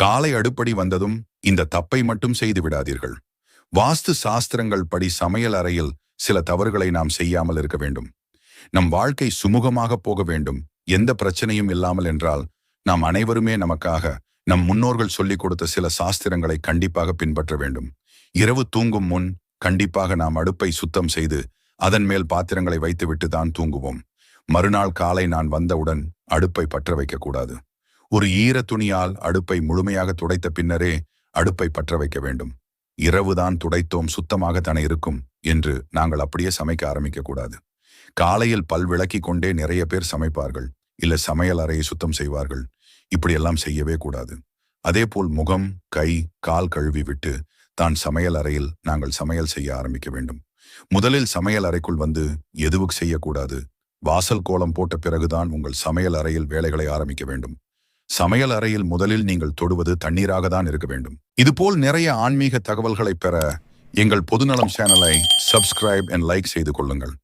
காலை அடுப்படி வந்ததும் இந்த தப்பை மட்டும் செய்து விடாதீர்கள். வாஸ்து சாஸ்திரங்கள் படி சமையல் அறையில் சில தவறுகளை நாம் செய்யாமல் இருக்க வேண்டும். நம் வாழ்க்கை சுமூகமாக போக வேண்டும், எந்த பிரச்சனையும் இல்லாமல் என்றால் நாம் அனைவருமே நமக்காக நம் முன்னோர்கள் சொல்லிக் கொடுத்த சில சாஸ்திரங்களை கண்டிப்பாக பின்பற்ற வேண்டும். இரவு தூங்கும் முன் கண்டிப்பாக நாம் அடுப்பை சுத்தம் செய்து அதன் மேல் பாத்திரங்களை வைத்துவிட்டு தான் தூங்குவோம். மறுநாள் காலை நான் வந்தவுடன் அடுப்பை பற்ற வைக்கக்கூடாது. ஒரு ஈர துணியால் அடுப்பை முழுமையாக துடைத்த பின்னரே அடுப்பை பற்ற வைக்க வேண்டும். இரவுதான் துடைத்தோம், சுத்தமாக தானே இருக்கும் என்று நாங்கள் அப்படியே சமைக்க ஆரம்பிக்க கூடாது. காலையில் பல் விளக்கி கொண்டே நிறைய பேர் சமைப்பார்கள், இல்ல சமையல் அறையை சுத்தம் செய்வார்கள். இப்படியெல்லாம் செய்யவே கூடாது. அதேபோல் முகம், கை, கால் கழுவி விட்டு தான் சமையல் அறையில் நாங்கள் சமையல் செய்ய ஆரம்பிக்க வேண்டும். முதலில் சமையல் அறைக்குள் வந்து எதுவும் செய்யக்கூடாது. வாசல் கோலம் போட்ட பிறகுதான் உங்கள் சமையல் அறையில் வேலைகளை ஆரம்பிக்க வேண்டும். சமையல் அறையில் முதலில் நீங்கள் தொடுவது தண்ணீராக தான் இருக்க வேண்டும். இதுபோல் நிறைய ஆன்மீக தகவல்களை பெற எங்கள் பொதுநலம் சேனலை சப்ஸ்கிரைப் அண்ட் லைக் செய்து கொள்ளுங்கள்.